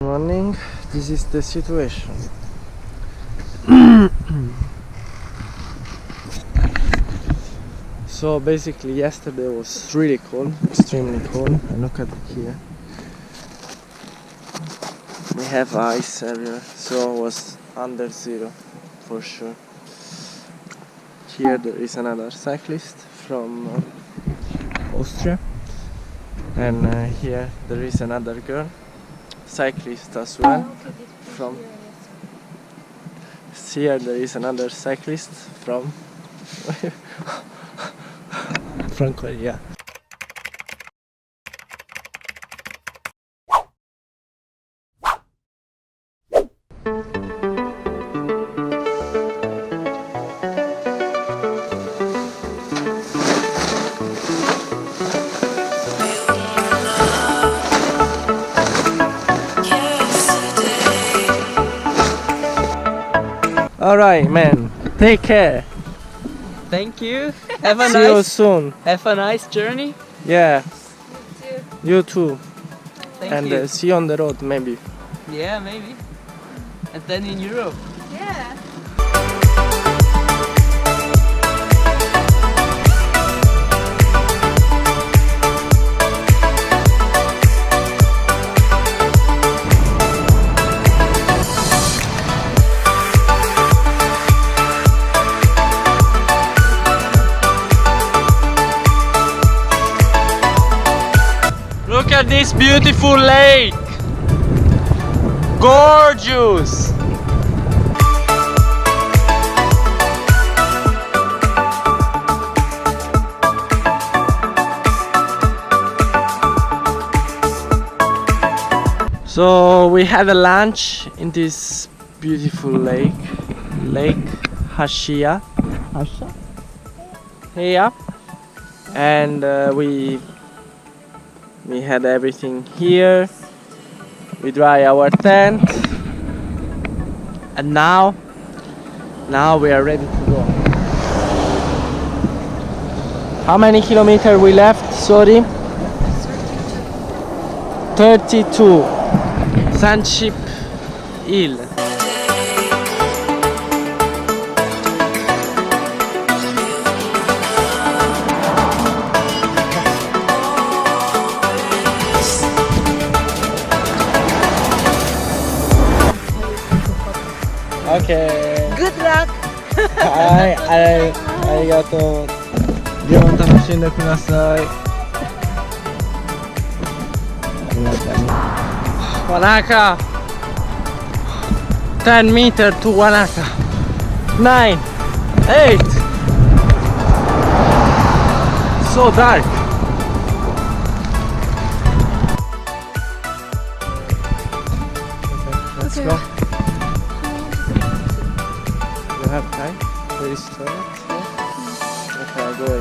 Morning, this is the situation. So basically yesterday was really cold, extremely cold, and look at it here. We have ice everywhere, so it was under zero for sure. Here there is another cyclist from Austria, and here there is another girl, cyclist as well. From here there is another cyclist from from Korea. Alright, man. Take care. Thank you. Have a See you soon. Have a nice journey. Yeah. You too. Thank And you. see you on the road, maybe. Yeah, maybe. And then in Europe. Yeah. Look at this beautiful lake. Gorgeous. So we had a lunch in this beautiful lake, Lake Hashia. Here, and we had everything here. We dry our tent, and now we are ready to go. How many kilometers we left? Sorry, 32. Sunship Hill. Okay. Good luck. ありがとう。旅を楽しんでください。Wanaka. 10 meters to Wanaka. 9, 8. So dark. Let's go. You have time? There is toilet? Okay, I'll go in.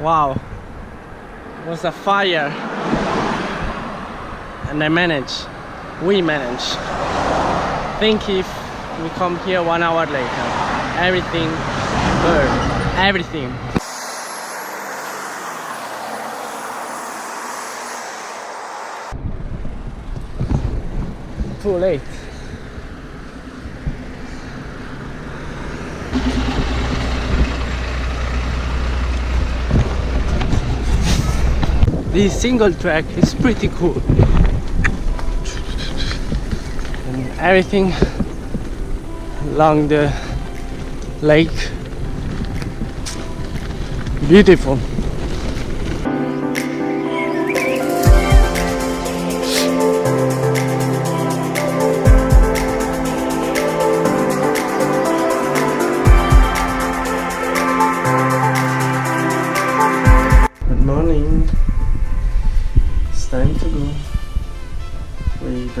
Wow, it was a fire, and we managed. Think if we come here 1 hour later, everything burned, everything. Too late. This single track is pretty cool, and everything along the lake, beautiful.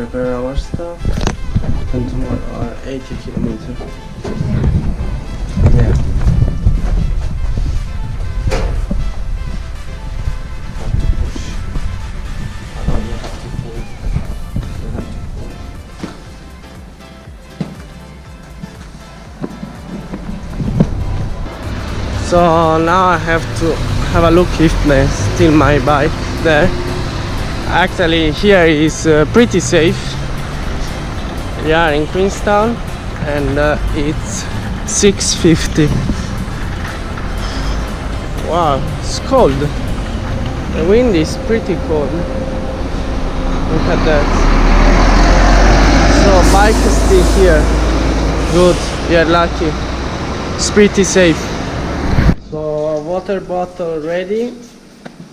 prepare our stuff, and tomorrow 80 kilometers. Yeah. Have to push. Oh, you have to pull. You have to pull. So now I have to have a look if there's still my bike there. Actually here is pretty safe. We are in Queenstown and it's 6:50. Wow, it's cold. The wind is pretty cold. Look at that. So bike is still here. Good, we are lucky. It's pretty safe. So water bottle ready.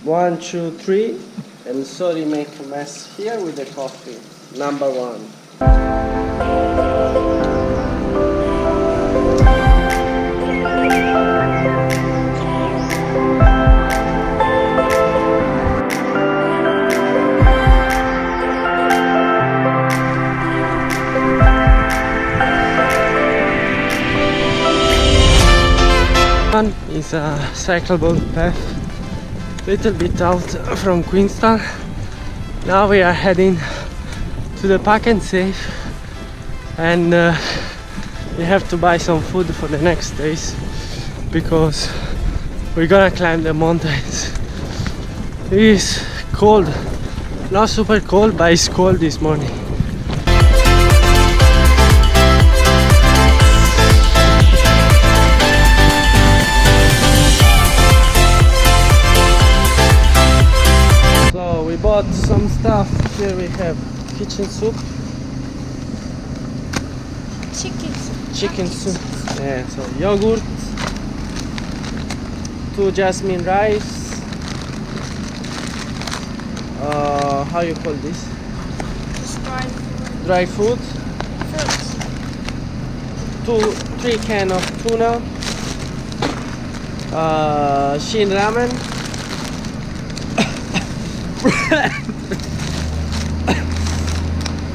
1, 2, 3. And sorry, make a mess here with the coffee. Number 1. One is a cyclable path, little bit out from Queenstown. Now we are heading to the Pack and Save, and we have to buy some food for the next days because we're gonna climb the mountains. It is cold, not super cold, but it's cold this morning. We bought some stuff. Here we have kitchen soup. Chicken soup. Yeah, so yogurt, 2 jasmine rice. How you call this? Dry food. Fruits. 3 cans of tuna. Shin ramen.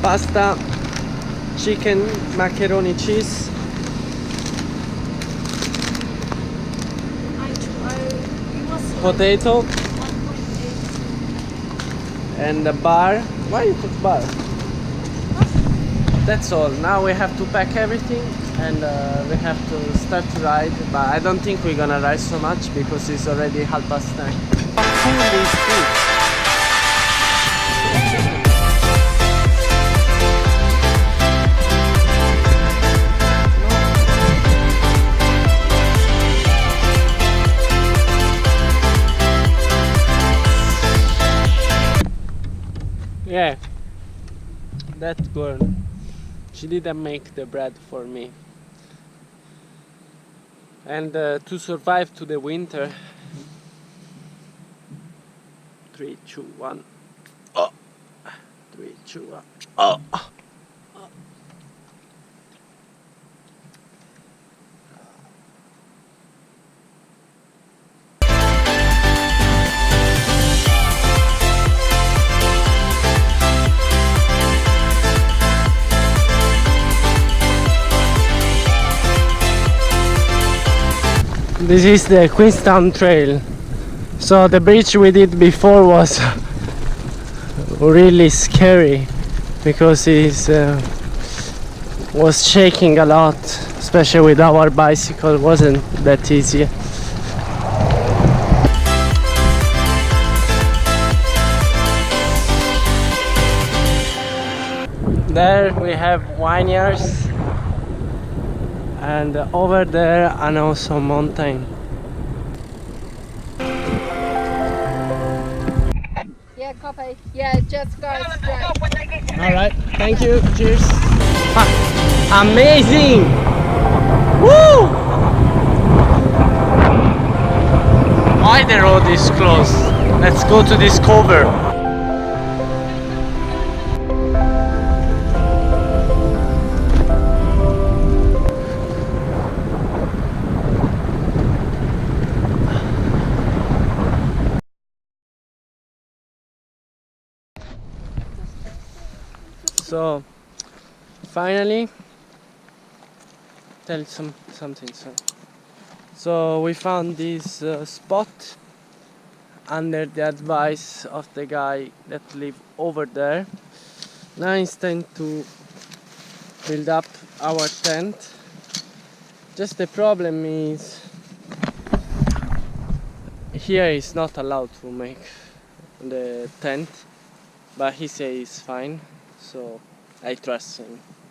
Pasta, chicken, macaroni cheese, potato, and a bar. Why you put bar? That's all. Now we have to pack everything and we have to start to ride, but I don't think we're gonna ride so much because it's already 9:30. Cool is cool. Yeah, that girl, she didn't make the bread for me. And to survive to the winter, 3, 2, 1. Oh, 3, 2, 1. Oh. This is the Queenstown Trail. So the bridge we did before was really scary because it was shaking a lot, especially with our bicycle. It wasn't that easy. There we have vineyards. And over there an awesome mountain. Yeah, copy. Yeah, just go straight. Alright, thank you. Cheers. Amazing! Woo! Why the road is closed? Let's go to this cover. So finally, tell something. So we found this spot under the advice of the guy that live over there. Now it's time to build up our tent. Just the problem is here is not allowed to make the tent, but he says it's fine, so I trust him.